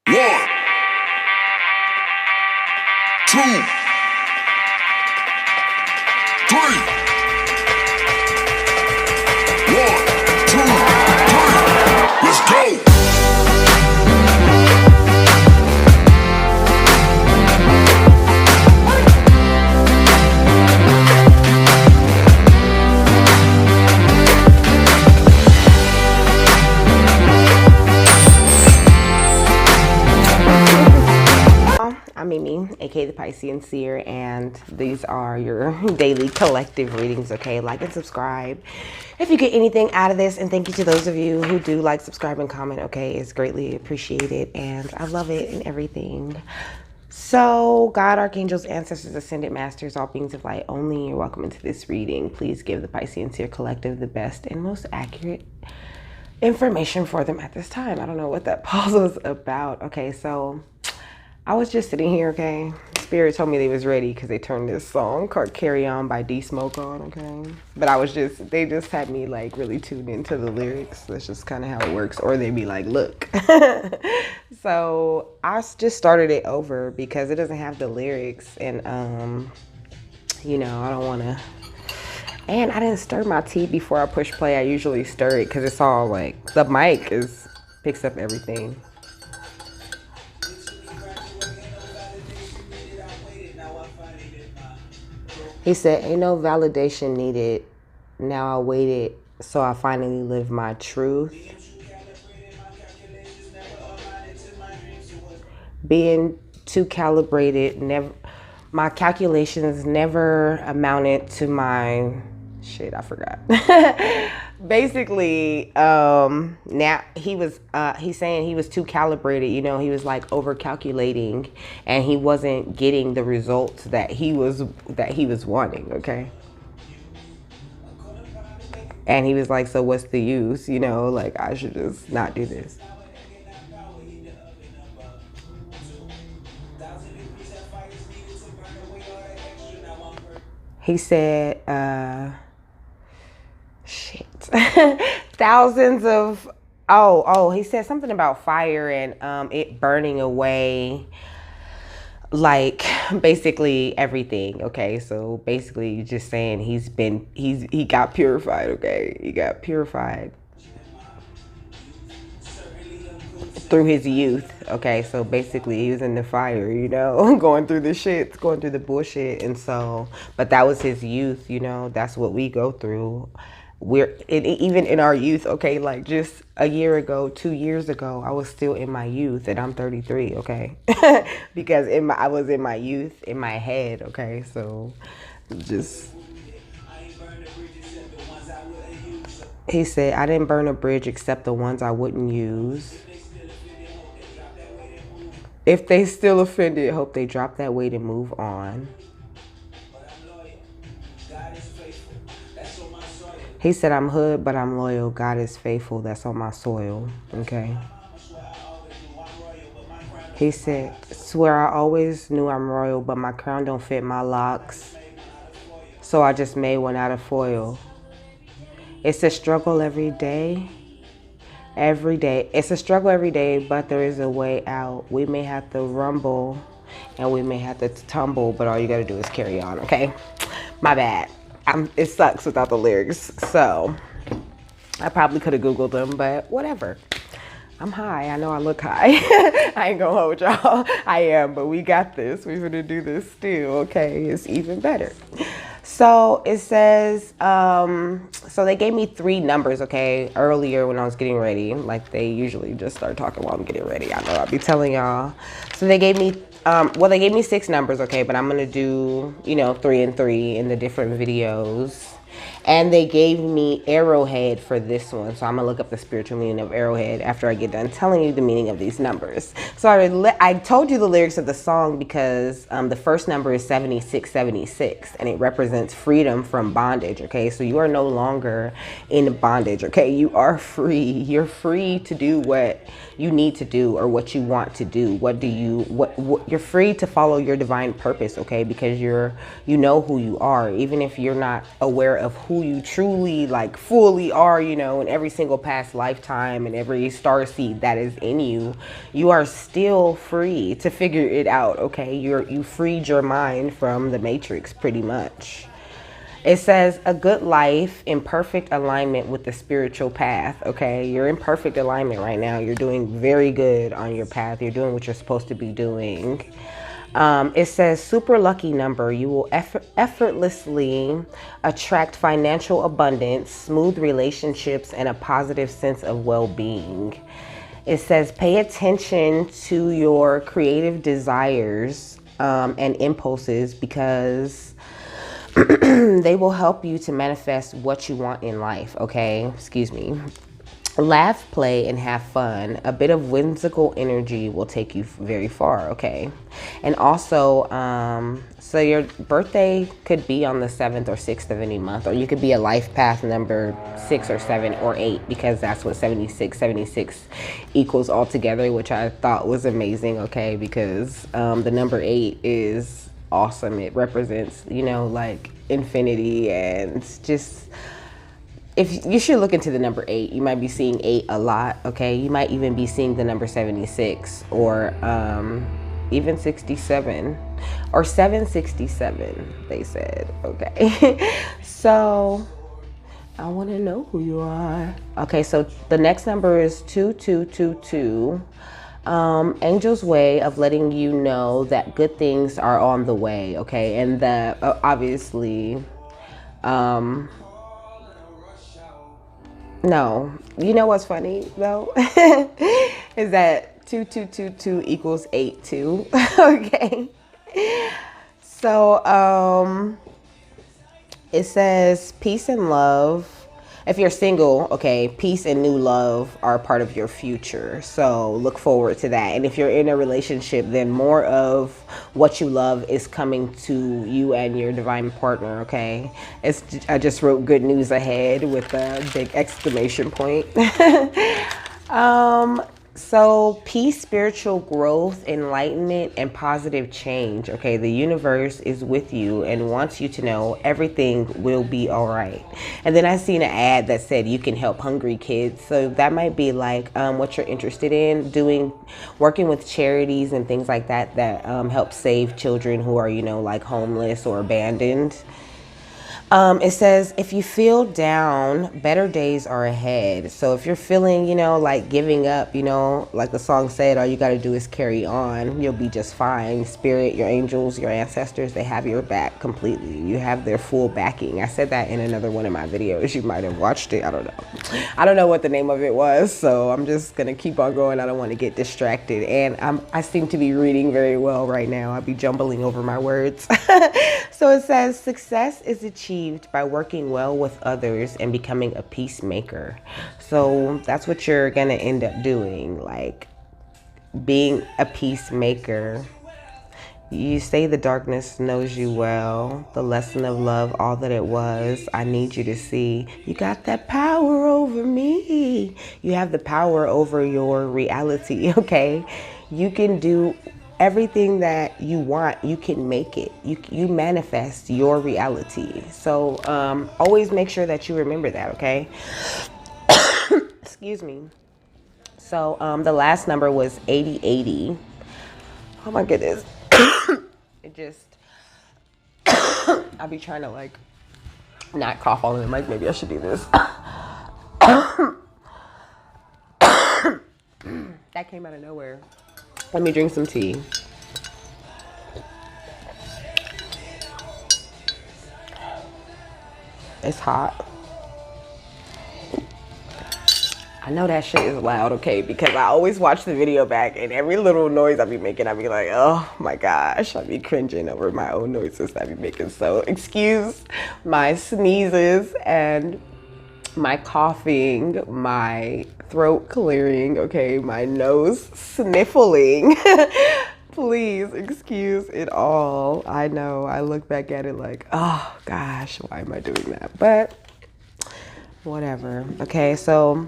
One, two, three. One, two, three. Let's go. I'm Mimi, aka the Piscean Seer, and these are your daily collective readings, okay? Like and subscribe if you get anything out of this, and thank you to those of you who do like, subscribe, and comment, okay? It's greatly appreciated, and I love it and everything. So, God, archangels, ancestors, ascended masters, all beings of light only, you're welcome into this reading. Please give the Piscean Seer collective the best and most accurate information for them at this time. I don't know what that pause was about. Okay, so I was just sitting here, okay? Spirit told me they was ready because they turned this song called Carry On by D Smoke on, okay? But they just had me like really tuned into the lyrics. That's just kind of how it works. Or they'd be like, look. So I just started it over because it doesn't have the lyrics. And, you know, I don't want to. And I didn't stir my tea before I push play. I usually stir it because it's all like, the mic picks up everything. He said, ain't no validation needed. Now I waited, so I finally live my truth. Being too calibrated, my calculations never amounted to my, shit, I forgot. Basically, now he's saying he was too calibrated, you know, he was like over calculating and he wasn't getting the results that he was wanting, okay? And he was like, so what's the use, you know, like I should just not do this. He said, shit. Thousands of, he said something about fire and it burning away, like basically everything, okay? So basically you're just saying he got purified, okay? He got purified through his youth, okay? So basically he was in the fire, you know, going through the bullshit. And so, but that was his youth, you know, that's what we go through. Even in our youth, okay, like just a year ago, 2 years ago, I was still in my youth, and I'm 33, okay? Because I was in my youth, in my head, okay? So just, he said, I didn't burn a bridge except the ones I wouldn't use. If they still offended, hope they drop that weight and move on. He said, I'm hood, but I'm loyal. God is faithful. That's on my soil. Okay. He said, swear I always knew I'm royal, but my crown don't fit my locks. So I just made one out of foil. It's a struggle every day. Every day. It's a struggle every day, but there is a way out. We may have to rumble and we may have to tumble, but all you got to do is carry on. Okay. My bad. It sucks without the lyrics, so I probably could have Googled them, but whatever. I'm high. I know I look high. I ain't gonna hold y'all. I am, but we got this. We're gonna do this still, okay? It's even better. So it says, so they gave me 3 numbers, okay, earlier when I was getting ready. Like they usually just start talking while I'm getting ready. I know I'll be telling y'all. So they gave me, they gave me 6 numbers, okay, but I'm going to do, you know, 3 and 3 in the different videos. And they gave me arrowhead for this one. So I'm going to look up the spiritual meaning of arrowhead after I get done telling you the meaning of these numbers. So I told you the lyrics of the song because the first number is 7676 and it represents freedom from bondage, okay? So you are no longer in bondage, okay? You are free. You're free to do what you need to do or what you want to do. What you're free to follow your divine purpose, okay? Because you know who you are, even if you're not aware of who you truly like fully are, you know, in every single past lifetime and every star seed that is in you, you are still free to figure it out, okay? You freed your mind from the matrix pretty much. It says a good life in perfect alignment with the spiritual path. Okay, you're in perfect alignment right now. You're doing very good on your path. You're doing what you're supposed to be doing. It says super lucky number. You will effortlessly attract financial abundance, smooth relationships, and a positive sense of well-being. It says pay attention to your creative desires and impulses, because they will help you to manifest what you want in life, okay? Excuse me. Laugh, play, and have fun. A bit of whimsical energy will take you very far, okay? And also, so your birthday could be on the 7th or 6th of any month, or you could be a life path number 6 or 7 or 8, because that's what 76 equals altogether, which I thought was amazing, okay? Because the number 8 is awesome. It represents, you know, like infinity, and just, if you should look into the number 8, you might be seeing 8 a lot, okay? You might even be seeing the number 76, or even 67, or 767, they said, okay? So I want to know who you are. Okay, so the next number is 2222. Angel's way of letting you know that good things are on the way, okay? And the obviously, no, you know what's funny though, is that 2222 equals 82, okay? So it says peace and love. If you're single, okay, peace and new love are part of your future. So look forward to that. And if you're in a relationship, then more of what you love is coming to you and your divine partner, okay? I just wrote good news ahead with a big exclamation point. So peace, spiritual growth, enlightenment, and positive change. Okay, the universe is with you and wants you to know everything will be all right. And then I seen an ad that said you can help hungry kids. So that might be like what you're interested in doing, working with charities and things like that that help save children who are, you know, like homeless or abandoned. It says, if you feel down, better days are ahead. So if you're feeling, you know, like giving up, you know, like the song said, all you got to do is carry on. You'll be just fine. Spirit, your angels, your ancestors, they have your back completely. You have their full backing. I said that in another one of my videos. You might have watched it. I don't know. I don't know what the name of it was. So I'm just going to keep on going. I don't want to get distracted. And I seem to be reading very well right now. I'll be jumbling over my words. So it says, success is achieved by working well with others and becoming a peacemaker. So that's what you're gonna end up doing, like being a peacemaker. You say the darkness knows you well, the lesson of love, all that it was. I need you to see you got that power over me. You have the power over your reality, okay? You can do everything that you want. You can make it. You manifest your reality. So always make sure that you remember that, okay? Excuse me. So the last number was 8080. Oh my goodness. It just, I'll be trying to like not cough all in the mic. Maybe I should do this. That came out of nowhere. Let me drink some tea. It's hot. I know that shit is loud, okay, because I always watch the video back and every little noise I be making, I be like, oh my gosh, I be cringing over my own noises I be making. So excuse my sneezes and my coughing, my throat clearing, okay, my nose sniffling. Please excuse it all. I know, I look back at it like, oh gosh, why am I doing that? But whatever. Okay, so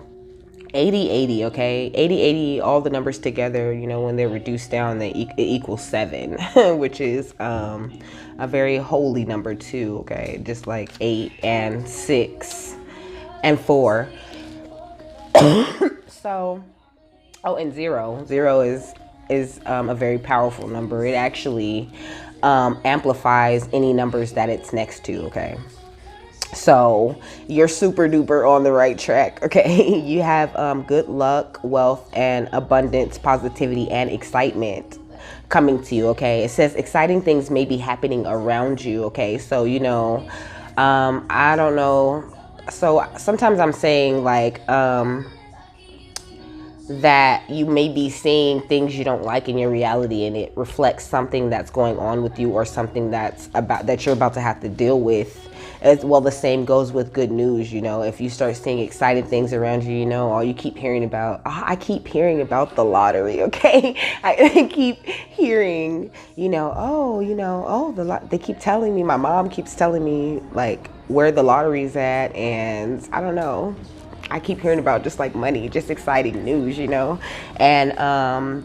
80, okay? 80, all the numbers together, you know, when they're reduced down, it equals 7, which is a very holy number too, okay? Just like 8 and 6 and 4. So, oh, and 0. 0 is a very powerful number. It actually amplifies any numbers that it's next to, okay? So you're super duper on the right track, okay? You have good luck, wealth, and abundance, positivity, and excitement coming to you, okay? It says exciting things may be happening around you, okay? So, you know, I don't know. So sometimes I'm saying like, that you may be seeing things you don't like in your reality, and it reflects something that's going on with you, or something that you're about to have to deal with. As well, the same goes with good news. You know, if you start seeing exciting things around you, you know, all you keep hearing about, I keep hearing about the lottery, okay? I keep hearing, you know, they keep telling me, my mom keeps telling me like where the lottery's at, and I don't know. I keep hearing about just like money, just exciting news, you know, and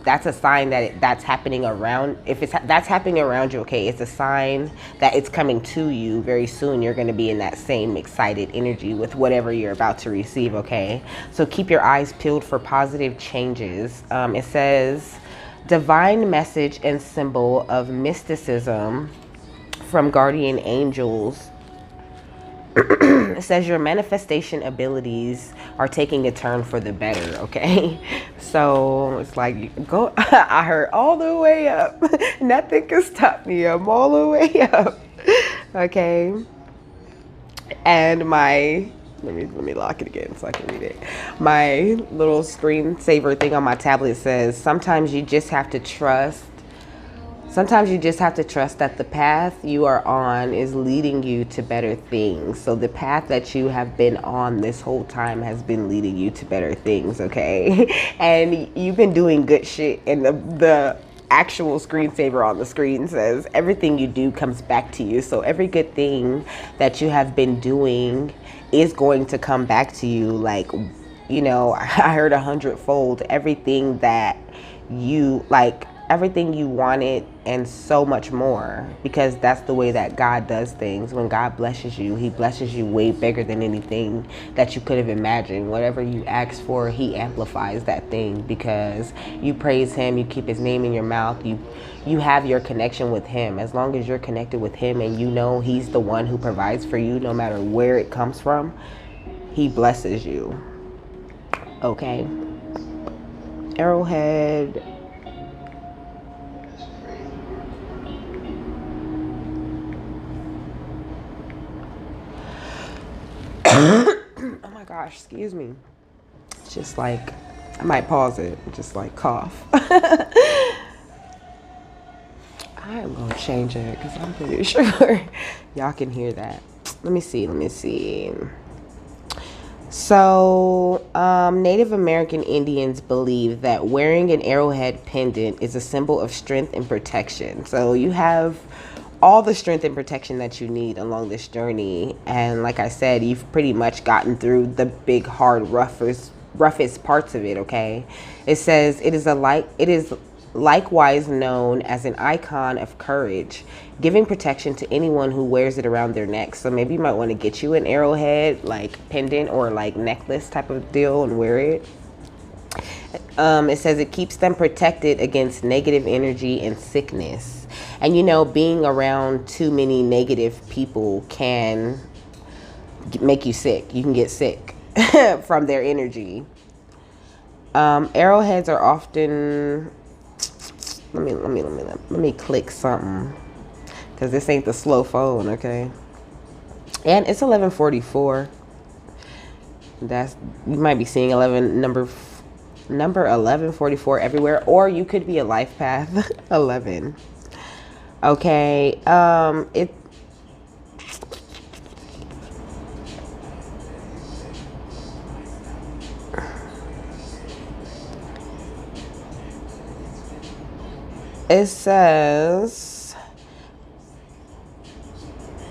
that's a sign that that's happening around. If that's happening around you, okay, it's a sign that it's coming to you very soon. You're going to be in that same excited energy with whatever you're about to receive, okay? So keep your eyes peeled for positive changes. It says divine message and symbol of mysticism from guardian angels. It says your manifestation abilities are taking a turn for the better, okay? So it's like, go, I heard all the way up. Nothing can stop me. I'm all the way up, okay? And let me lock it again so I can read it. My little screensaver thing on my tablet says, sometimes you just have to trust that the path you are on is leading you to better things. So the path that you have been on this whole time has been leading you to better things, okay? And you've been doing good shit. And the actual screensaver on the screen says everything you do comes back to you. So every good thing that you have been doing is going to come back to you. Like, you know, I heard 100-fold. Everything that you like, everything you wanted and so much more, because that's the way that God does things. When God blesses you, he blesses you way bigger than anything that you could have imagined. Whatever you ask for, he amplifies that thing, because you praise him, you keep his name in your mouth, you have your connection with him. As long as you're connected with him and you know he's the one who provides for you, no matter where it comes from, he blesses you, okay? Arrowhead. Oh my gosh, excuse me. It's just like, I might pause it, just like cough. I am going to change it because I'm pretty sure y'all can hear that. Let me see. So, Native American Indians believe that wearing an arrowhead pendant is a symbol of strength and protection. So you have all the strength and protection that you need along this journey. And like I said, you've pretty much gotten through the big, hard, roughest parts of it, okay? It says it is likewise known as an icon of courage, giving protection to anyone who wears it around their neck. So maybe you might want to get you an arrowhead like pendant or like necklace type of deal and wear it. It says it keeps them protected against negative energy and sickness. And you know, being around too many negative people can make you sick. You can get sick from their energy. Arrowheads are often, let me click something, because this ain't the slow phone, okay? And it's 11:44. You might be seeing number 1144 everywhere, or you could be a life path 11. Okay, it says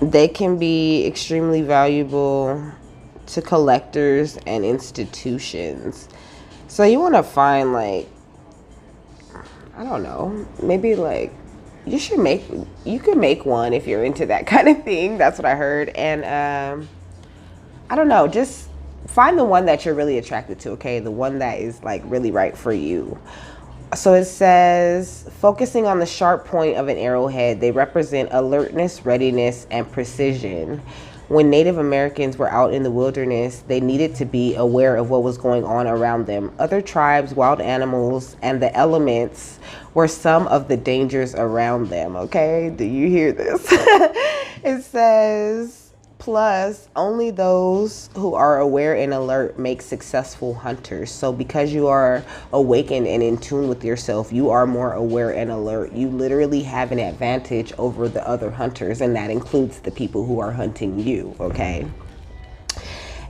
they can be extremely valuable to collectors and institutions. So you want to find like, I don't know, maybe like you could make one if you're into that kind of thing. That's what I heard. And I don't know, just find the one that you're really attracted to, okay? The one that is like really right for you. So it says, focusing on the sharp point of an arrowhead, they represent alertness, readiness, and precision. When Native Americans were out in the wilderness, they needed to be aware of what was going on around them. Other tribes, wild animals, and the elements were some of the dangers around them, okay? Do you hear this? It says, plus, only those who are aware and alert make successful hunters. So because you are awakened and in tune with yourself, you are more aware and alert. You literally have an advantage over the other hunters, and that includes the people who are hunting you, okay?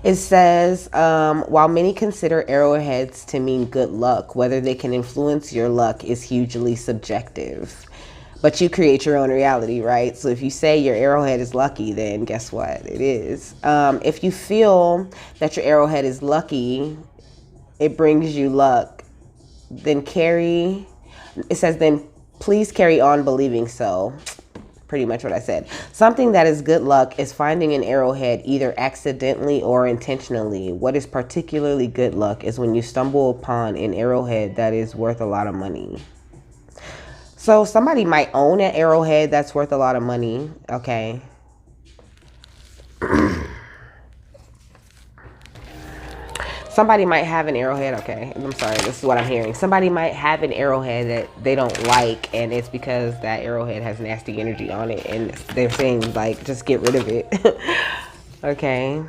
It says, while many consider arrowheads to mean good luck, whether they can influence your luck is hugely subjective. But you create your own reality, right? So if you say your arrowhead is lucky, then guess what? It is. If you feel that your arrowhead is lucky, it brings you luck, then please carry on believing so. Pretty much what I said. Something that is good luck is finding an arrowhead either accidentally or intentionally. What is particularly good luck is when you stumble upon an arrowhead that is worth a lot of money. So somebody might own an arrowhead that's worth a lot of money, okay? Somebody might have an arrowhead, okay? I'm sorry, this is what I'm hearing. Somebody might have an arrowhead that they don't like, and it's because that arrowhead has nasty energy on it, and they're saying, like, just get rid of it. Okay.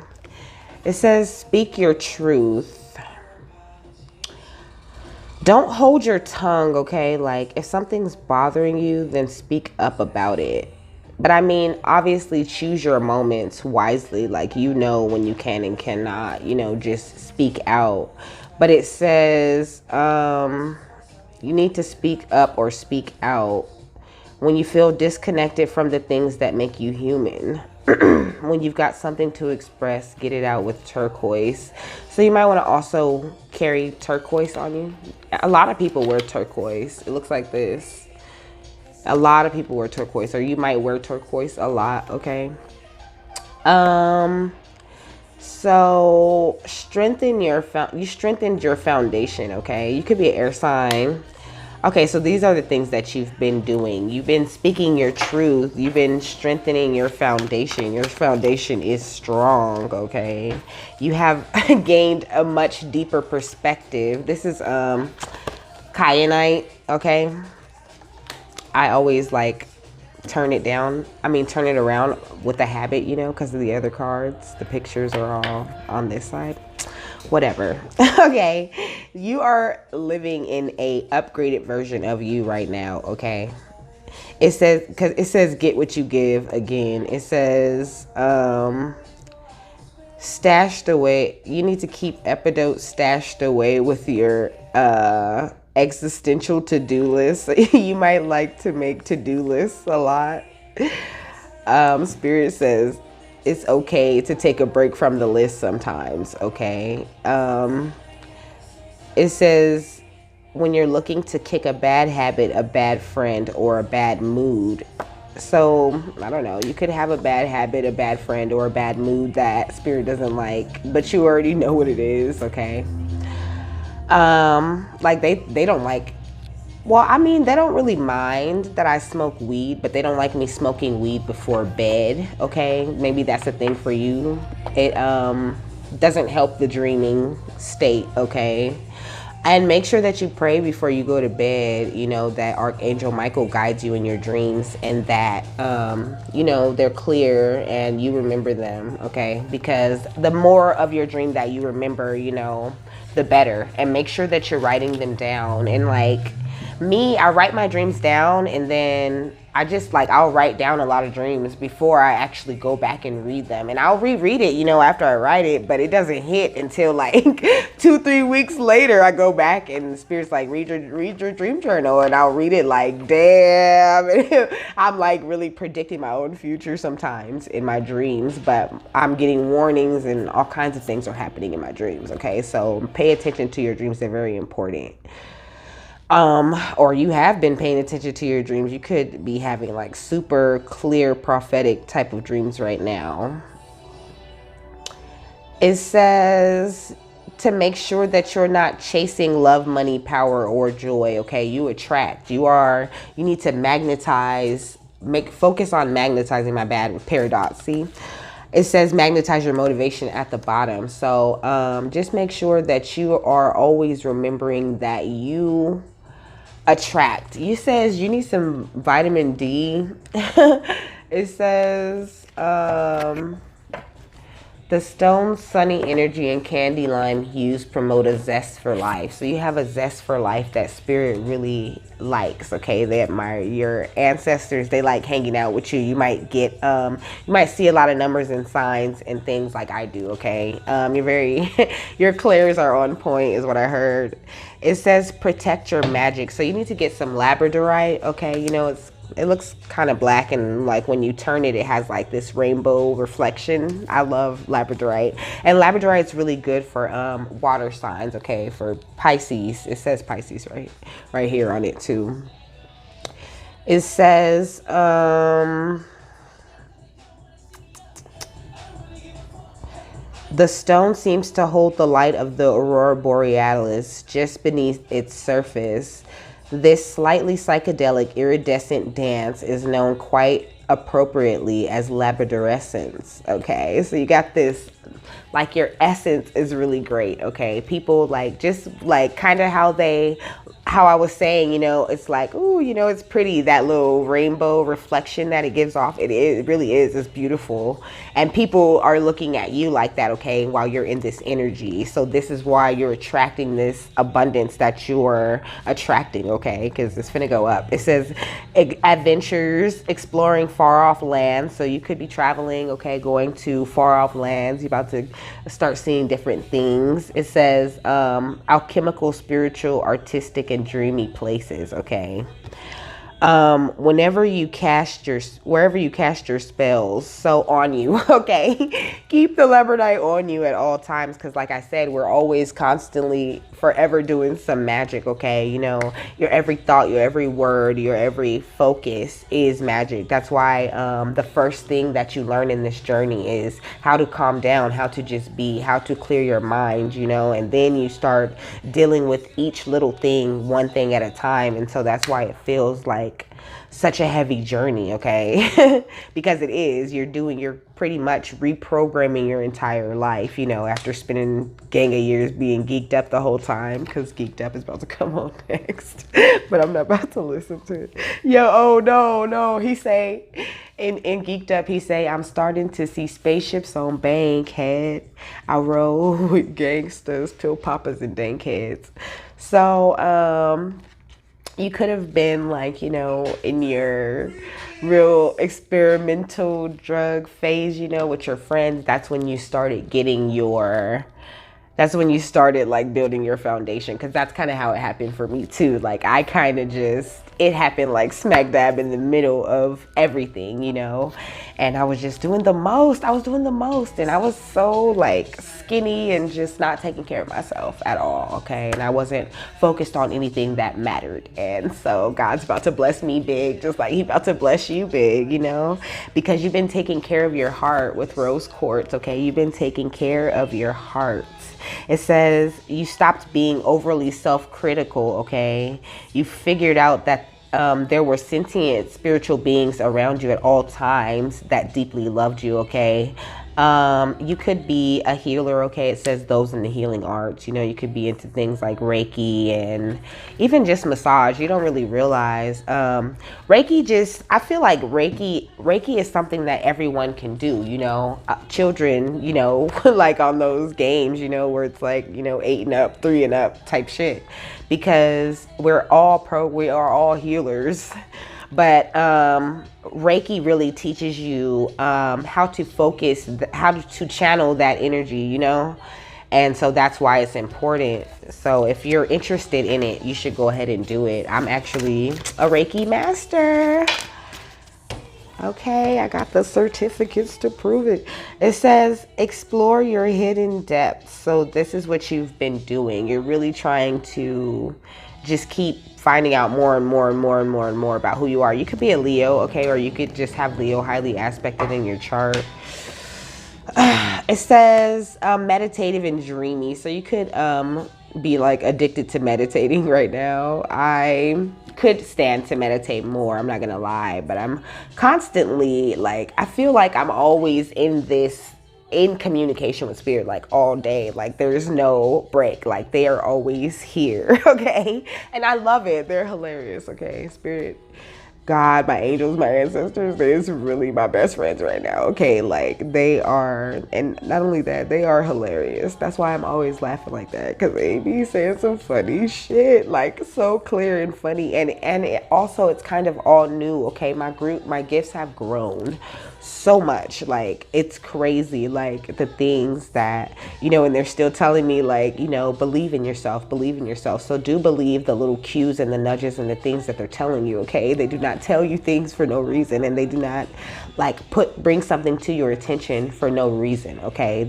It says, speak your truth. Don't hold your tongue, okay? Like, if something's bothering you, then speak up about it. But I mean, obviously choose your moments wisely. Like, you know when you can and cannot, just speak out. But it says you need to speak up or speak out when you feel disconnected from the things that make you human. When you've got something to express, get it out with turquoise. So you might want to also carry turquoise on you. A lot of people wear turquoise. It looks like this. A lot of people wear turquoise, or you might wear turquoise a lot, okay? So you strengthened your foundation, okay? You could be an air sign. Okay, so these are the things that you've been doing. You've been speaking your truth. You've been strengthening your foundation. Your foundation is strong, okay? You have gained a much deeper perspective. This is kyanite, okay? I always like turn it around with a habit, because of the other cards. The pictures are all on this side. Whatever. Okay, you are living in a upgraded version of you right now, okay? It says get what you give. Again, it says stashed away. You need to keep epidote stashed away with your existential to-do list. You might like to make to-do lists a lot. Spirit says it's okay to take a break from the list sometimes, okay? It says when you're looking to kick a bad habit, a bad friend, or a bad mood. So, I don't know, you could have a bad habit, a bad friend, or a bad mood that Spirit doesn't like, but you already know what it is, okay? Like they don't like, well, I mean, they don't really mind that I smoke weed, but they don't like me smoking weed before bed, okay? Maybe that's a thing for you. It doesn't help the dreaming state, okay? And make sure that you pray before you go to bed, that Archangel Michael guides you in your dreams, and that, they're clear and you remember them, okay? Because the more of your dream that you remember, the better. And make sure that you're writing them down. And like me, I write my dreams down, and then I just like, I'll write down a lot of dreams before I actually go back and read them. And I'll reread it, after I write it, but it doesn't hit until like 2-3 weeks later. I go back and the spirit's like, read your dream journal, and I'll read it like, damn. I'm like really predicting my own future sometimes in my dreams, but I'm getting warnings and all kinds of things are happening in my dreams. Okay, so pay attention to your dreams. They're very important. Or you have been paying attention to your dreams. You could be having like super clear prophetic type of dreams right now. It says to make sure that you're not chasing love, money, power, or joy. Okay, you attract. You need to magnetize. Focus on magnetizing. My bad, paradox. See, it says magnetize your motivation at the bottom. So just make sure that you are always remembering that you attract. You says you need some vitamin D. It says the stone, sunny energy, and candy lime hues promote a zest for life. So you have a zest for life that spirit really likes. Okay, they admire your ancestors. They like hanging out with you. You might get you might see a lot of numbers and signs and things like I do. Okay, you're very your clairs are on point is what I heard. It says protect your magic. So you need to get some labradorite. Okay, it looks kind of black, and like when you turn it, it has like this rainbow reflection. I love labradorite, and labradorite's really good for water signs. Okay, for Pisces. It says Pisces right here on it too. It says the stone seems to hold the light of the aurora borealis just beneath its surface. This slightly psychedelic iridescent dance is known quite appropriately as labradorescence. Okay, so you got this, like your essence is really great. Okay, people like just like kind of how I was saying, it's like, ooh, it's pretty, that little rainbow reflection that it gives off. It really is. It's beautiful. And people are looking at you like that, okay, while you're in this energy. So this is why you're attracting this abundance that you're attracting, okay, because it's finna go up. It says adventures, exploring far off lands. So you could be traveling, okay, going to far off lands. You're about to start seeing different things. It says alchemical, spiritual, artistic, and dreamy places. Okay, wherever you cast your spells, so on you. Okay, keep the labradorite on you at all times, because like I said, we're always constantly forever doing some magic. Okay, your every thought, your every word, your every focus is magic. That's why the first thing that you learn in this journey is how to calm down, how to just be, how to clear your mind, and then you start dealing with each little thing, one thing at a time. And so that's why it feels like such a heavy journey, okay? Because it is. You're pretty much reprogramming your entire life, after spending gang of years being geeked up the whole time, because Geeked Up is about to come on next. But I'm not about to listen to it. Oh no, he say in Geeked Up, he say, I'm starting to see spaceships on Bankhead. I roll with gangsters, pill poppers, and dank heads. So you could have been like, in your real experimental drug phase, with your friends. That's when you started like building your foundation. Because that's kind of how it happened for me too. Like I kind of it happened like smack dab in the middle of everything, and I was just doing the most. And I was so like skinny and just not taking care of myself at all. Okay, and I wasn't focused on anything that mattered. And so God's about to bless me big, just like He about to bless you big, because you've been taking care of your heart with rose quartz. Okay, you've been taking care of your heart. It says you stopped being overly self-critical. Okay, you figured out that there were sentient spiritual beings around you at all times that deeply loved you. Okay, you could be a healer. Okay, it says those in the healing arts. You could be into things like Reiki and even just massage. You don't really realize Reiki. I feel like Reiki is something that everyone can do. Children. Like on those games. Where it's like 8 and up, 3 and up type shit. Because we are all healers. But Reiki really teaches you how to focus, how to channel that energy, you know? And so that's why it's important. So if you're interested in it, you should go ahead and do it. I'm actually a Reiki master. Okay, I got the certificates to prove it. It says explore your hidden depths. So this is what you've been doing. You're really trying to just keep finding out more and more and more and more and more about who you are. You could be a Leo, okay, or you could just have Leo highly aspected in your chart. It says meditative and dreamy. So you could be like addicted to meditating right now. I could stand to meditate more, I'm not gonna lie, but I'm constantly like, I feel like I'm always in communication with spirit, like all day. Like there's no break, like they are always here. Okay, and I love it. They're hilarious. Okay, spirit, God, my angels, my ancestors, they're really my best friends right now. Okay, like they are, and not only that, they are hilarious. That's why I'm always laughing like that, because they be saying some funny shit, like so clear and funny. And it also, it's kind of all new. Okay, my gifts have grown so much. Like it's crazy, like the things that, you know, and they're still telling me, like, you know, believe in yourself. So do believe the little cues and the nudges and the things that they're telling you. Okay, they do not tell you things for no reason, and they do not like bring something to your attention for no reason. Okay,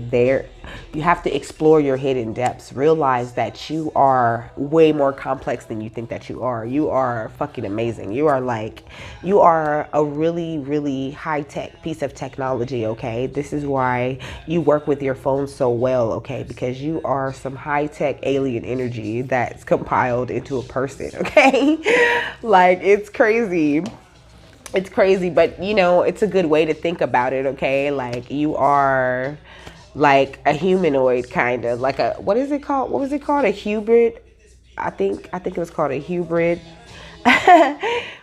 you have to explore your hidden depths. Realize that you are way more complex than you think that you are. You are fucking amazing. You are a really, really high-tech piece of technology. Okay, this is why you work with your phone so well. Okay, because you are some high-tech alien energy that's compiled into a person. Okay, like it's crazy. It's crazy, but you know, it's a good way to think about it. Okay, like you are like a humanoid, kind of like a, what is it called? What was it called? A hybrid? I think it was called a hybrid.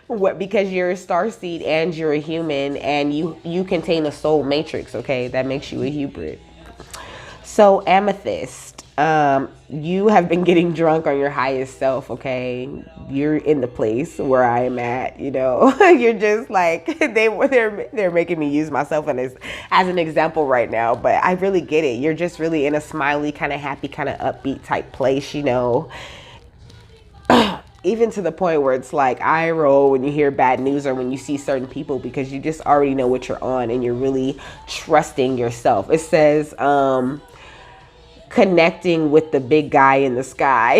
What? Because you're a starseed and you're a human, and you contain a soul matrix. Okay, that makes you a hybrid. So Amethyst, you have been getting drunk on your highest self. Okay, you're in the place where I am at. You know, you're just like they're making me use myself as an example right now. But I really get it. You're just really in a smiley, kind of happy, kind of upbeat type place. You know. Even to the point where it's like eye roll when you hear bad news or when you see certain people, because you just already know what you're on and you're really trusting yourself. It says connecting with the big guy in the sky.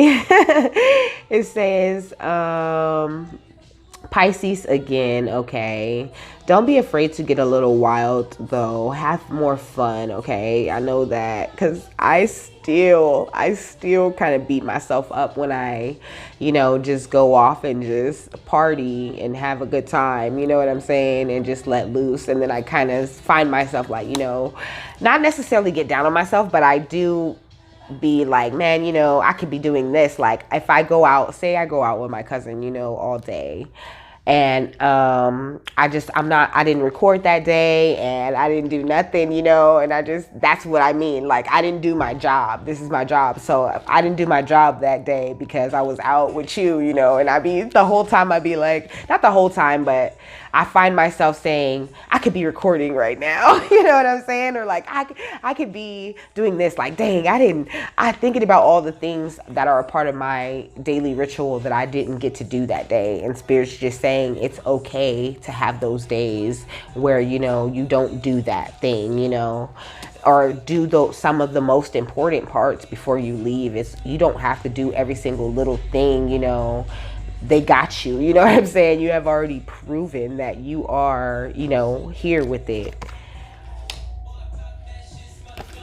It says Pisces again. Okay, don't be afraid to get a little wild though. Have more fun. Okay, I know that, because I still kind of beat myself up when I, you know, just go off and just party and have a good time, you know what I'm saying, and just let loose. And then I kind of find myself like, you know, not necessarily get down on myself, but I do be like, man, you know, I could be doing this. Like if I go out, say I go out with my cousin, you know, all day, and I didn't record that day and I didn't do nothing, you know, and that's what I mean. Like I didn't do my job. This is my job. So I didn't do my job that day because I was out with you, you know, and the whole time I'd be like, not the whole time, but I find myself saying, I could be recording right now. You know what I'm saying? Or like, I could be doing this. Like, dang, I'm thinking about all the things that are a part of my daily ritual that I didn't get to do that day. And Spirit's just saying it's okay to have those days where, you know, you don't do that thing, you know, or do some of the most important parts before you leave. You don't have to do every single little thing, you know. They got you, you know what I'm saying? You have already proven that you are, you know, here with it.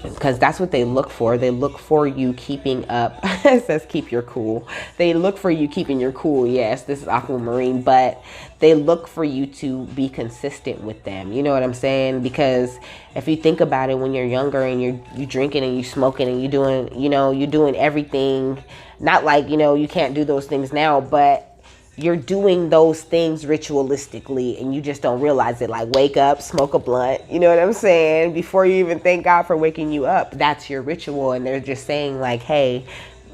Because that's what they look for. They look for you keeping up. It says keep your cool. They look for you keeping your cool. Yes, this is aquamarine, but they look for you to be consistent with them. You know what I'm saying? Because if you think about it, when you're younger and you're drinking and you're smoking and you're doing everything, not like, you know, you can't do those things now, but you're doing those things ritualistically and you just don't realize it. Like wake up, smoke a blunt, you know what I'm saying? Before you even thank God for waking you up, that's your ritual. And they're just saying like, hey,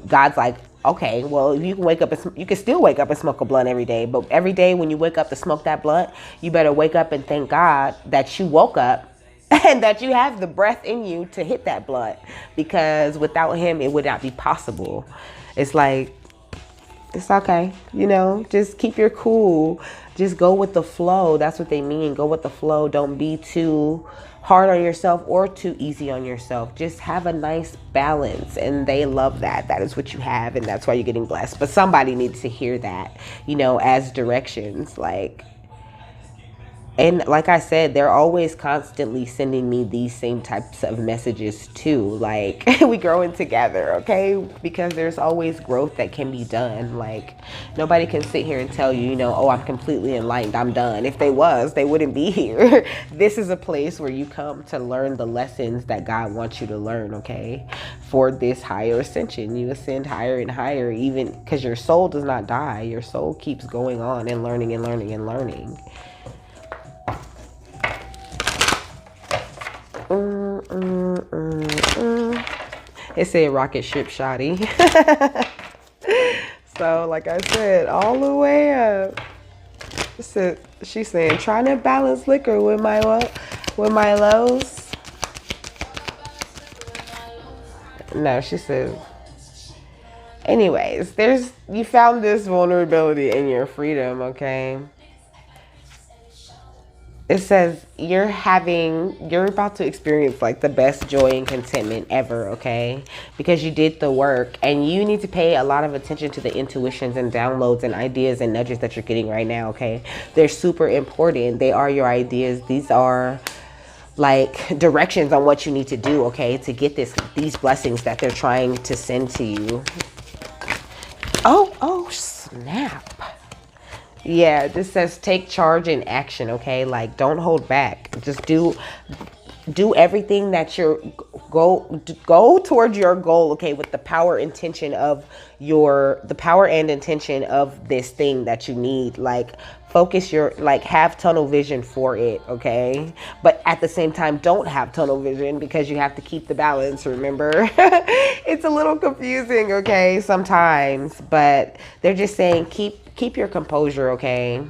God's like, Okay, well, you can wake up and you can still wake up and smoke a blunt every day, but every day when you wake up to smoke that blunt, you better wake up and thank God that you woke up and that you have the breath in you to hit that blunt, because without him it would not be possible. It's like, it's okay, you know, just keep your cool, just go with the flow. That's what they mean, go with the flow. Don't be too hard on yourself or too easy on yourself. Just have a nice balance, and they love that. That is what you have, and that's why you're getting blessed. But somebody needs to hear that, you know, as directions. Like, and like I said, they're always constantly sending me these same types of messages too. Like, we growing together, okay? Because there's always growth that can be done. Like, nobody can sit here and tell you, you know, oh, I'm completely enlightened, I'm done. If they was, they wouldn't be here. This is a place where you come to learn the lessons that God wants you to learn, okay? For this higher ascension, you ascend higher and higher, even because your soul does not die. Your soul keeps going on and learning and learning and learning. It said rocket ship shoddy. So like I said, all the way up. She's saying, trying to balance liquor with my what? With my lows. No, she said. Anyways, you found this vulnerability in your freedom, okay? It says you're about to experience like the best joy and contentment ever, okay? Because you did the work, and you need to pay a lot of attention to the intuitions and downloads and ideas and nudges that you're getting right now, okay? They're super important. They are your ideas. These are like directions on what you need to do, okay, to get these blessings that they're trying to send to you. Oh, snap. Yeah, this says take charge and action, okay? Like, don't hold back. Just do everything that go towards your goal, okay, with the power and intention of this thing that you need. Like, focus have tunnel vision for it, okay? But at the same time, don't have tunnel vision, because you have to keep the balance, remember? It's a little confusing, okay, sometimes, but they're just saying keep your composure, okay?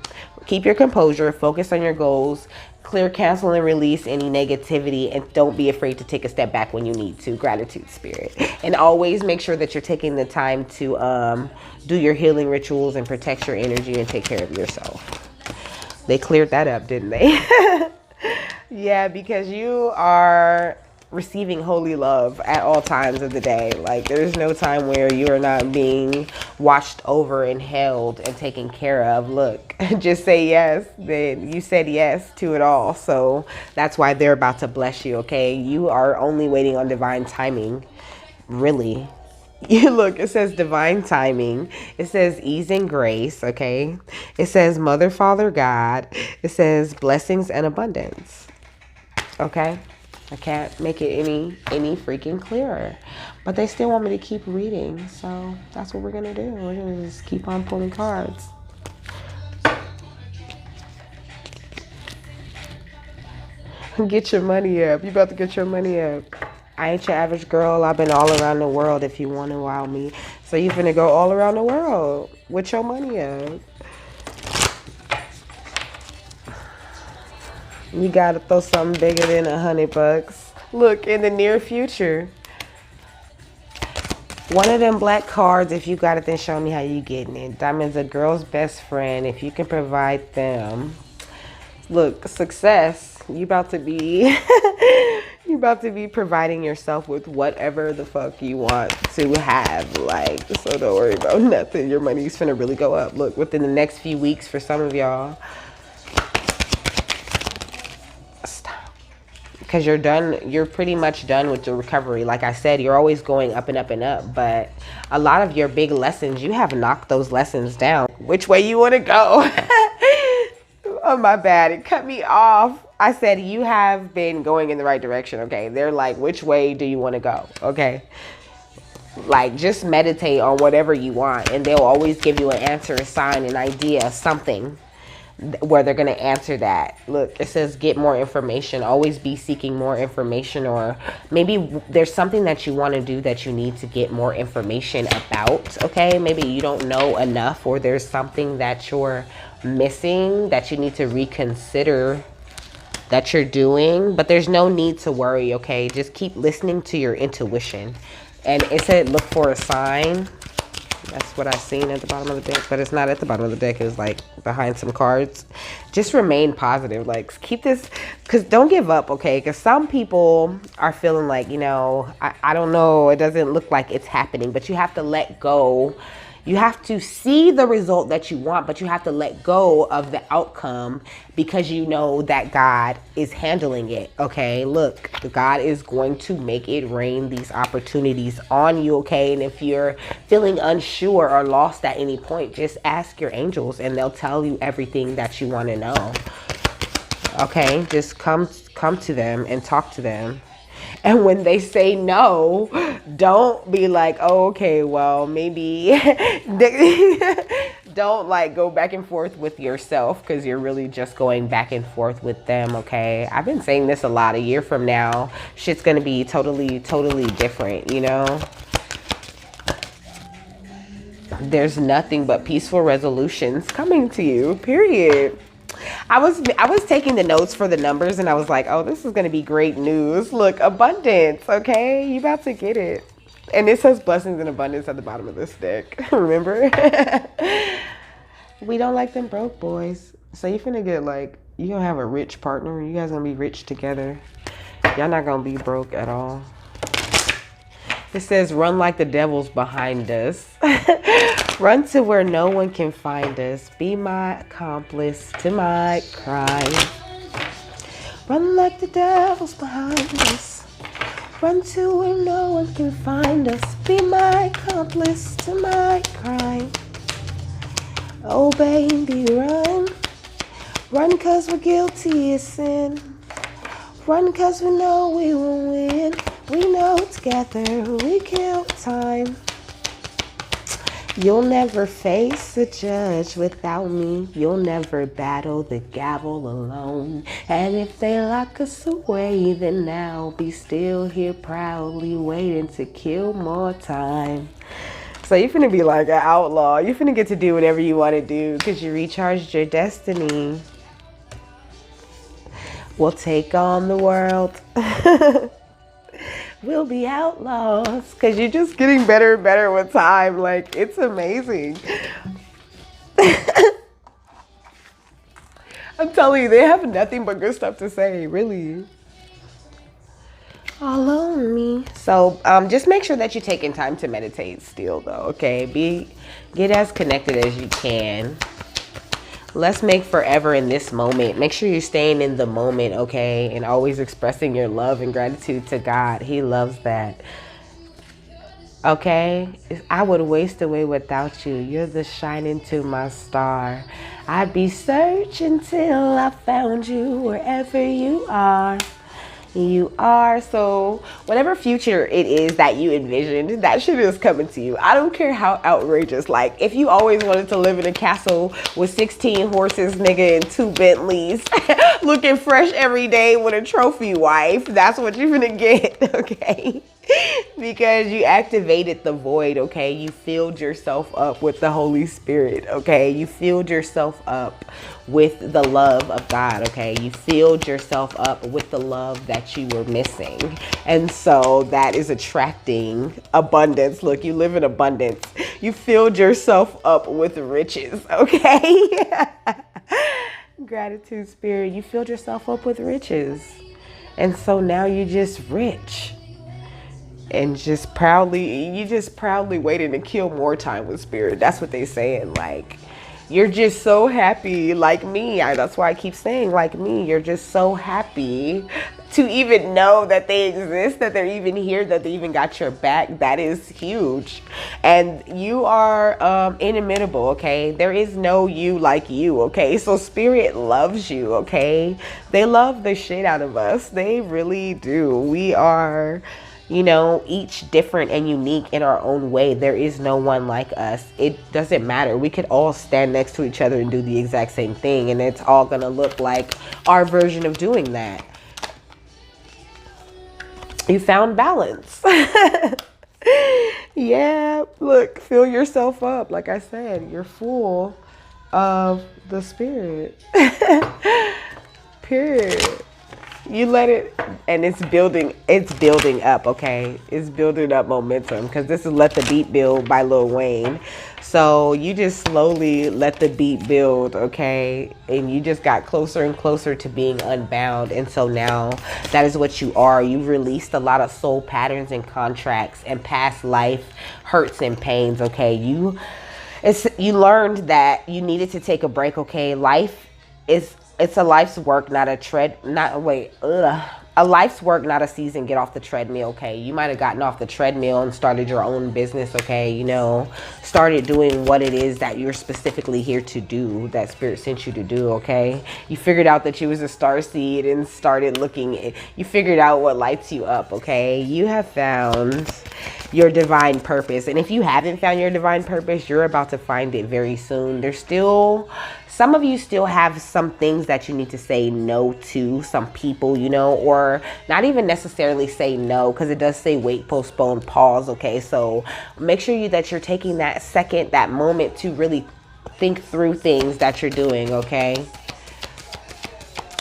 Keep your composure, focus on your goals, clear, cancel, and release any negativity, and don't be afraid to take a step back when you need to. Gratitude, spirit. And always make sure that you're taking the time to do your healing rituals and protect your energy and take care of yourself. They cleared that up, didn't they? Yeah, because you are receiving holy love at all times of the day. Like, there's no time where you are not being watched over and held and taken care of. Look, just say yes. Then you said yes to it all. So that's why they're about to bless you, okay? You are only waiting on divine timing, really. You look, it says divine timing. It says ease and grace, okay? It says Mother, Father, God. It says blessings and abundance, okay? I can't make it any freaking clearer. But they still want me to keep reading. So that's what we're going to do. We're going to just keep on pulling cards. Get your money up. You about to get your money up. I ain't your average girl. I've been all around the world, if you want to wow me. So you finna go all around the world with your money up. You gotta throw something bigger than $100. Look, in the near future. One of them black cards, if you got it, then show me how you getting it. Diamond's a girl's best friend. If you can provide them. Look, success. You about to be you about to be providing yourself with whatever the fuck you want to have. Like, so don't worry about nothing. Your money's finna really go up. Look, within the next few weeks for some of y'all. Because you're pretty much done with the recovery. Like I said, you're always going up and up and up, but a lot of your big lessons, you have knocked those lessons down. Which way you want to go? Oh, my bad, it cut me off. I said you have been going in the right direction, okay? They're like, which way do you want to go, okay? Like, just meditate on whatever you want, and they'll always give you an answer, a sign, an idea, something. where they're going to answer that. Look, it says get more information. Always be seeking more information, or maybe there's something that you want to do that you need to get more information about. Okay, maybe you don't know enough, or there's something that you're missing that you need to reconsider that you're doing, but there's no need to worry. Okay, just keep listening to your intuition. And it said look for a sign. That's what I seen at the bottom of the deck, but it's not at the bottom of the deck. It's like behind some cards. Just remain positive. Like, keep this, because don't give up, okay? Because some people are feeling like, you know, I don't know, it doesn't look like it's happening, but you have to let go. You have to see the result that you want, but you have to let go of the outcome, because you know that God is handling it, okay? Look, God is going to make it rain these opportunities on you, okay? And if you're feeling unsure or lost at any point, just ask your angels and they'll tell you everything that you want to know, okay? Just come to them and talk to them. And when they say no, don't be like, oh, okay, well, maybe. Don't like go back and forth with yourself, because you're really just going back and forth with them, okay? I've been saying this a lot. A year from now, shit's going to be totally different, you know? There's nothing but peaceful resolutions coming to you, period. I was taking the notes for the numbers, and I was like, oh, this is going to be great news. Look, abundance, okay? You about to get it. And it says blessings and abundance at the bottom of this deck. Remember? We don't like them broke boys. So you're finna get like, you're going to have a rich partner. You guys going to be rich together. Y'all not going to be broke at all. It says run like the devil's behind us. Run to where no one can find us. Be my accomplice to my crime. Run like the devil's behind us. Run to where no one can find us. Be my accomplice to my crime. Oh baby, run. Run cause we're guilty of sin. Run cause we know we will win. We know together we kill time. You'll never face a judge without me. You'll never battle the gavel alone. And if they lock us away, then I'll be still here proudly waiting to kill more time. So you're finna be like an outlaw. You're finna get to do whatever you want to do because you recharged your destiny. We'll take on the world. We'll be outlaws, because you're just getting better and better with time. Like, it's amazing. I'm telling you, they have nothing but good stuff to say, really. All on me. So just make sure that you're taking time to meditate still, though, okay? Get as connected as you can. Let's make forever in this moment. Make sure you're staying in the moment, okay? And always expressing your love and gratitude to God. He loves that. Okay? I would waste away without you. You're the shining to my star. I'd be searching till I found you wherever you are. You are. So whatever future it is that you envisioned, that shit is coming to you. I don't care how outrageous. Like, if you always wanted to live in a castle with 16 horses, nigga, and 2 Bentleys, looking fresh every day with a trophy wife, that's what you're gonna get, okay? Because you activated the void, okay? You filled yourself up with the Holy Spirit, okay? You filled yourself up with the love of God, okay? You filled yourself up with the love that you were missing. And so that is attracting abundance. Look, you live in abundance. You filled yourself up with riches, okay? Gratitude, spirit. You filled yourself up with riches. And so now you're just rich. And you're just proudly waiting to kill more time with spirit. That's what they saying. Like, you're just so happy, like me. That's why I keep saying, like me. You're just so happy to even know that they exist, that they're even here, that they even got your back. That is huge. And you are inimitable, okay? There is no you like you, okay? So spirit loves you, okay? They love the shit out of us. They really do. We are... You know, each different and unique in our own way. There is no one like us. It doesn't matter. We could all stand next to each other and do the exact same thing, and it's all gonna look like our version of doing that. You found balance. Yeah, look, fill yourself up. Like I said, you're full of the spirit. Period. You let it, and it's building up, okay? It's building up momentum, because this is Let the Beat Build by Lil Wayne. So you just slowly let the beat build, okay? And you just got closer and closer to being unbound. And so now that is what you are. You've released a lot of soul patterns and contracts and past life hurts and pains, okay? You learned that you needed to take a break, okay? It's a life's work, not a life's work, not a season. Get off the treadmill, okay? You might have gotten off the treadmill and started your own business, okay? You know, started doing what it is that you're specifically here to do, that spirit sent you to do, okay? You figured out that you was a star seed and started looking. You figured out what lights you up, okay? You have found your divine purpose. And if you haven't found your divine purpose, you're about to find it very soon. There's still, some of you still have some things that you need to say no to, some people, you know, or not even necessarily say no, because it does say wait, postpone, pause, okay? So make sure that you're taking that second, that moment to really think through things that you're doing, okay?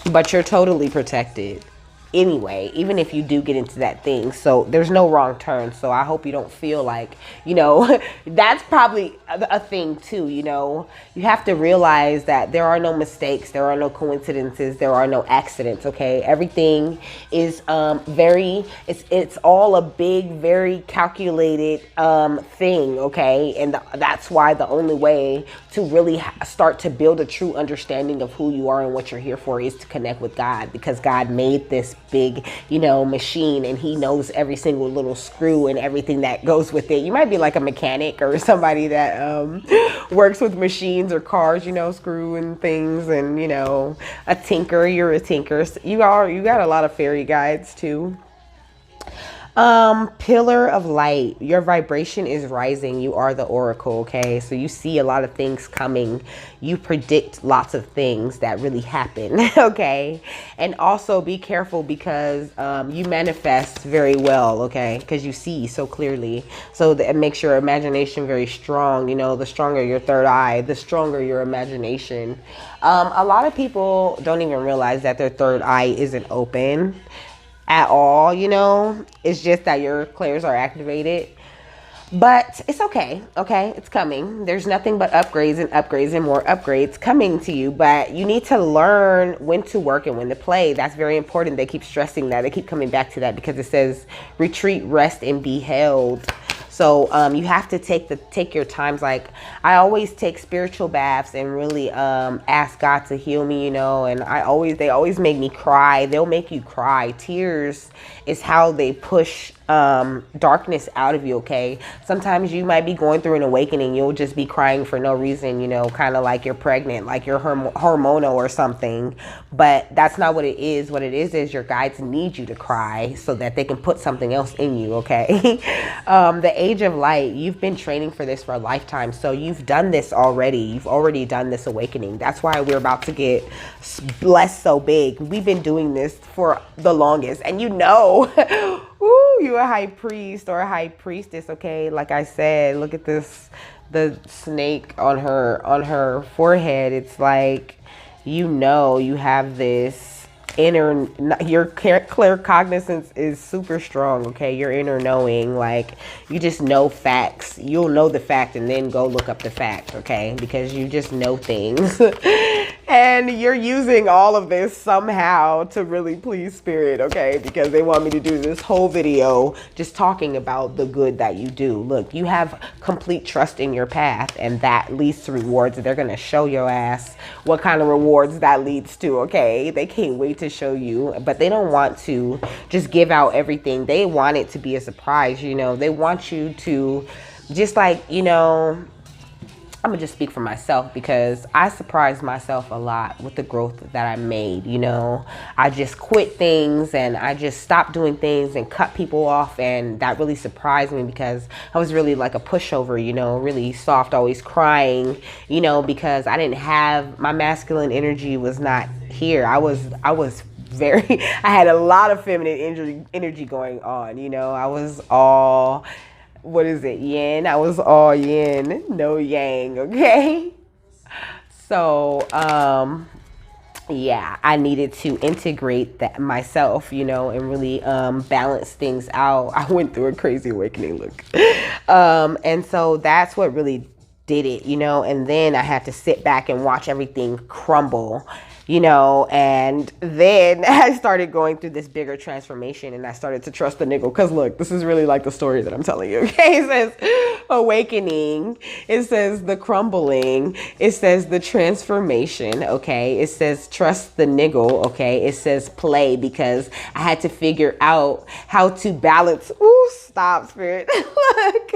But you're totally protected anyway, even if you do get into that thing. So there's no wrong turn. So I hope you don't feel like, you know, that's probably a thing too. You know, you have to realize that there are no mistakes, there are no coincidences, there are no accidents, okay? Everything is it's all a big, very calculated thing, okay? And that's why the only way to really start to build a true understanding of who you are and what you're here for is to connect with God, because God made this big, you know, machine, and he knows every single little screw and everything that goes with it. You might be like a mechanic or somebody that works with machines or cars, you know, screwing things, and, you know, a tinker. You're a tinker. You got a lot of fairy guides too. Pillar of light, your vibration is rising. You are the oracle, okay? So you see a lot of things coming. You predict lots of things that really happen, okay? And also be careful, because you manifest very well, okay? Because you see so clearly. So that makes your imagination very strong. You know, the stronger your third eye, the stronger your imagination. A lot of people don't even realize that their third eye isn't open at all, you know. It's just that your clairs are activated, but it's okay. It's coming. There's nothing but upgrades and upgrades and more upgrades coming to you, but you need to learn when to work and when to play. That's very important. They keep stressing that. They keep coming back to that, because it says retreat, rest, and be held. So you have to take your times. Like, I always take spiritual baths and really ask God to heal me, you know. And they always make me cry. They'll make you cry. Tears is how they push darkness out of you, okay? Sometimes you might be going through an awakening. You'll just be crying for no reason, you know, kind of like you're pregnant, like you're hormonal or something. But that's not what it is. What it is your guides need you to cry so that they can put something else in you, okay? The age of light, you've been training for this for a lifetime. So you've done this already. You've already done this awakening. That's why we're about to get blessed so big. We've been doing this for the longest. And you know, ooh, you're a high priest or a high priestess, okay? Like I said, look at this, the snake on her forehead. It's like, you know, you have this inner, your claircognizance is super strong, okay? Your inner knowing, like, you just know facts. You'll know the fact and then go look up the fact, okay? Because you just know things. And you're using all of this somehow to really please spirit, okay? Because they want me to do this whole video just talking about the good that you do. Look, you have complete trust in your path, and that leads to rewards. They're going to show your ass what kind of rewards that leads to, okay? They can't wait to show you, but they don't want to just give out everything. They want it to be a surprise, you know? They want you to just, like, you know, I'm gonna just speak for myself because I surprised myself a lot with the growth that I made. You know, I just quit things and I just stopped doing things and cut people off, and that really surprised me because I was really like a pushover, you know, really soft, always crying, you know, because I didn't have my masculine energy was not here. I was very I had a lot of feminine energy going on, you know. I was all, what is it, yin? I was all yin, no yang, okay? So, yeah, I needed to integrate that myself, you know, and really balance things out. I went through a crazy awakening, look. And so that's what really did it, you know, and then I had to sit back and watch everything crumble, you know, and then I started going through this bigger transformation and I started to trust the nigga. Because look, this is really like the story that I'm telling you, okay? It says awakening, it says the crumbling, it says the transformation, okay? It says trust the niggle, okay? It says play, because I had to figure out how to balance. Ooh, stop, spirit. Look,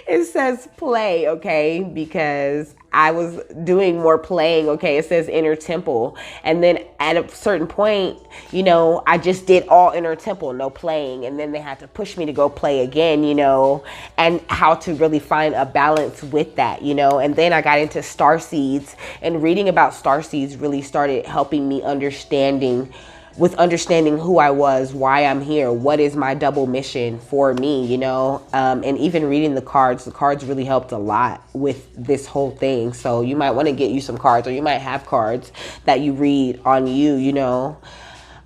it says play, okay? Because I was doing more playing, okay? It says inner temple. And then at a certain point, you know, I just did all inner temple, no playing. And then they had to push me to go play again, you know, and how to really find a balance with that, you know. And then I got into star seeds, and reading about star seeds really started helping me understanding who I was, why I'm here, what is my double mission for me, you know, and even reading the cards really helped a lot with this whole thing. So you might want to get you some cards, or you might have cards that you read on you, you know.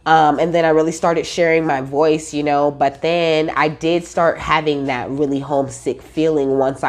And then I really started sharing my voice, you know, but then I did start having that really homesick feeling once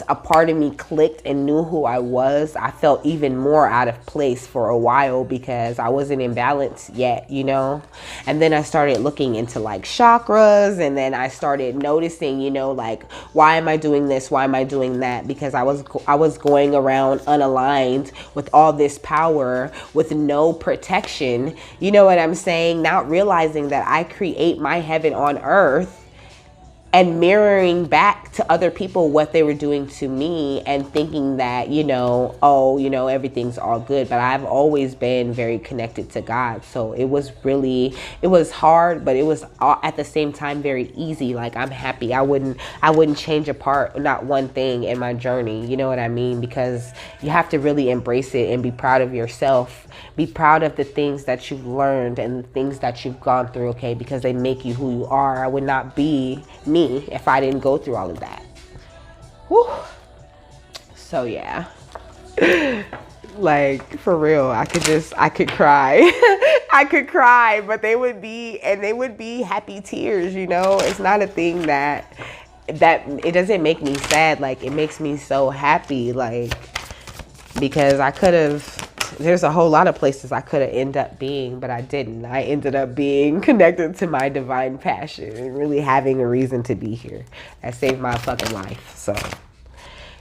a part of me clicked and knew who I was. I felt even more out of place for a while because I wasn't in balance yet, you know. And then I started looking into like chakras, and then I started noticing, you know, like, why am I doing this? Why am I doing that? Because I was going around unaligned with all this power with no protection. You know what I'm saying? Not realizing that I create my heaven on earth, and mirroring back to other people what they were doing to me, and thinking that, you know, oh, you know, everything's all good. But I've always been very connected to God. So it was hard, but it was at the same time very easy. Like, I'm happy. I wouldn't change not one thing in my journey. You know what I mean? Because you have to really embrace it and be proud of yourself. Be proud of the things that you've learned and the things that you've gone through, okay? Because they make you who you are. I would not be me if I didn't go through all of that. Whew. So yeah, like, for real, I could cry. I could cry, but they would be happy tears, you know. It's not a thing that it doesn't make me sad. Like, it makes me so happy, like, because there's a whole lot of places I could have ended up being, but I didn't. I ended up being connected to my divine passion and really having a reason to be here. That saved my fucking life. So,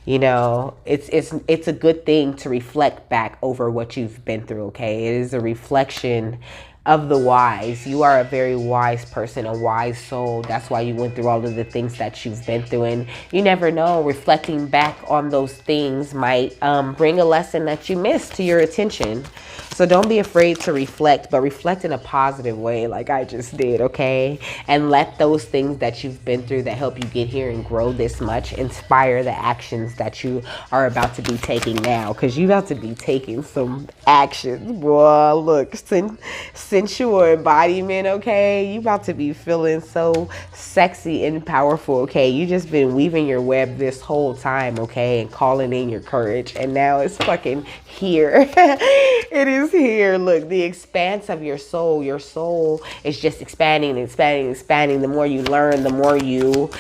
you know, it's a good thing to reflect back over what you've been through, okay? It is a reflection of the wise. You are a very wise person, a wise soul. That's why you went through all of the things that you've been through. And you never know, reflecting back on those things might bring a lesson that you missed to your attention. So don't be afraid to reflect, but reflect in a positive way, like I just did, okay? And let those things that you've been through that help you get here and grow this much inspire the actions that you are about to be taking now. Because you're about to be taking some actions, boy. Look, sensual embodiment, okay? You about to be feeling so sexy and powerful, okay? You just been weaving your web this whole time, okay? And calling in your courage, and now it's fucking here. It is here. Look, the expanse of your soul is just expanding. The more you learn, the more you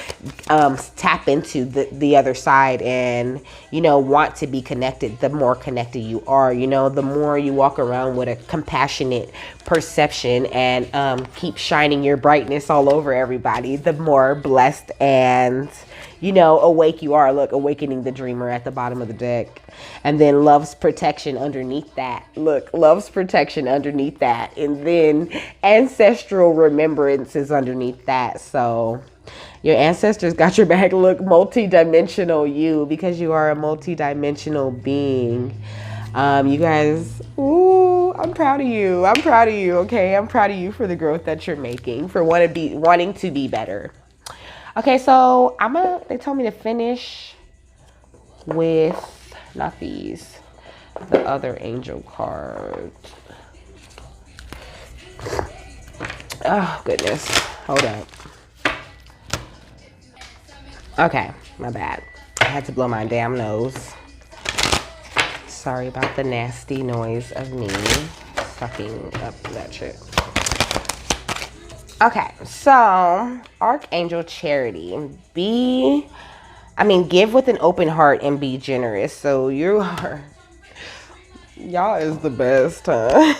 tap into the other side, and, you know, want to be connected. The more connected you are, you know, the more you walk around with a compassionate perception and keep shining your brightness all over everybody, the more blessed and, you know, awake you are. Look, awakening the dreamer at the bottom of the deck. And then love's protection underneath that. Look, love's protection underneath that. And then ancestral remembrances underneath that. So Your ancestors got your back. Look, multi-dimensional you, because you are a multi-dimensional being. You guys, ooh, I'm proud of you. I'm proud of you, okay? I'm proud of you for the growth that you're making, for wanting to be better. Okay, so they told me to finish with, not these, the other angel card. Oh, goodness. Hold up. Okay, my bad. I had to blow my damn nose. Sorry about the nasty noise of me sucking up that shit. Okay, so Archangel Charity. Give with an open heart and be generous. So y'all is the best, huh?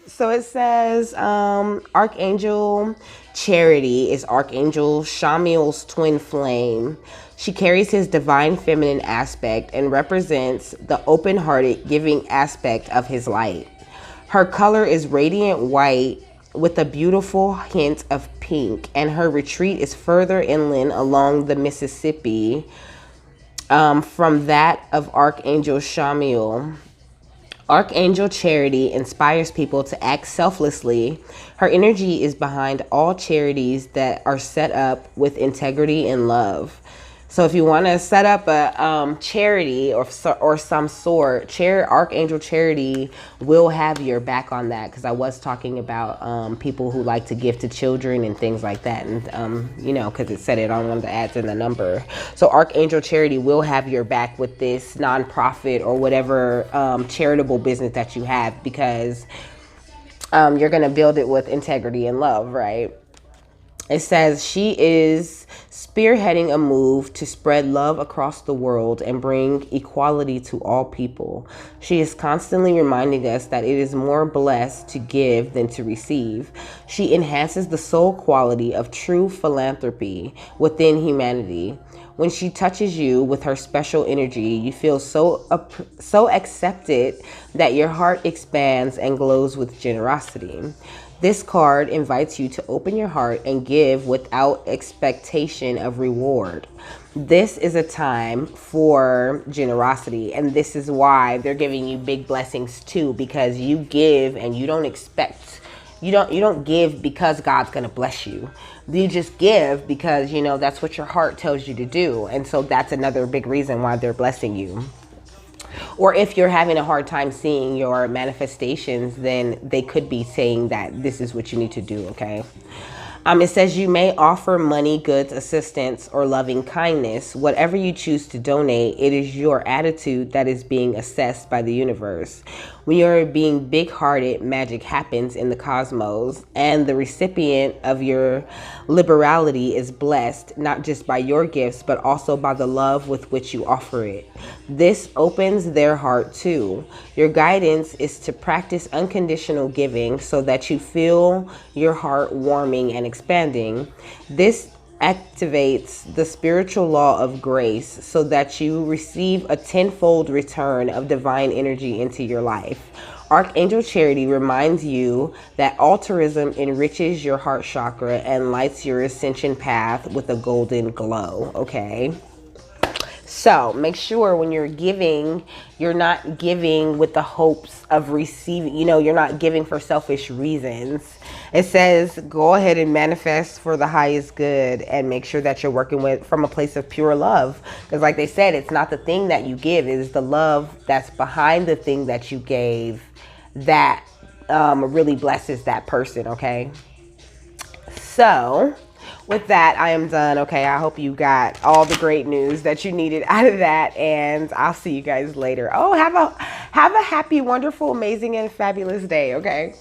So it says Archangel Charity is Archangel Shamiel's twin flame. She carries his divine feminine aspect and represents the open-hearted, giving aspect of his light. Her color is radiant white with a beautiful hint of pink, and her retreat is further inland along the Mississippi from that of Archangel Shamiel. Archangel Charity inspires people to act selflessly. Her energy is behind all charities that are set up with integrity and love. So if you want to set up a charity or some sort, Archangel Charity will have your back on that, because I was talking about people who like to give to children and things like that. And, because it said it on one of the ads in the number. So Archangel Charity will have your back with this nonprofit or whatever charitable business that you have, because you're going to build it with integrity and love, right? It says she is spearheading a move to spread love across the world and bring equality to all people. She is constantly reminding us that it is more blessed to give than to receive. She enhances the soul quality of true philanthropy within humanity. When she touches you with her special energy, you feel so accepted that your heart expands and glows with generosity. This card invites you to open your heart and give without expectation of reward. This is a time for generosity, and this is why they're giving you big blessings too, because you give and you don't expect, you don't give because God's going to bless you. You just give because, that's what your heart tells you to do. And so that's another big reason why they're blessing you. Or if you're having a hard time seeing your manifestations, then they could be saying that this is what you need to do, okay? It says you may offer money, goods, assistance, or loving kindness. Whatever you choose to donate, it is your attitude that is being assessed by the universe. When you're being big-hearted, magic happens in the cosmos, and the recipient of your liberality is blessed, not just by your gifts, but also by the love with which you offer it. This opens their heart too. Your guidance is to practice unconditional giving so that you feel your heart warming and expanding. This activates the spiritual law of grace so that you receive a tenfold return of divine energy into your life. Archangel Charity reminds you that altruism enriches your heart chakra and lights your ascension path with a golden glow, okay? So make sure when you're giving, you're not giving with the hopes of receiving, you're not giving for selfish reasons. It says, go ahead and manifest for the highest good and make sure that you're working from a place of pure love. Because like they said, it's not the thing that you give, it is the love that's behind the thing that you gave that really blesses that person, okay? So with that, I am done. Okay, I hope you got all the great news that you needed out of that, and I'll see you guys later. Oh, have a happy, wonderful, amazing, and fabulous day, okay?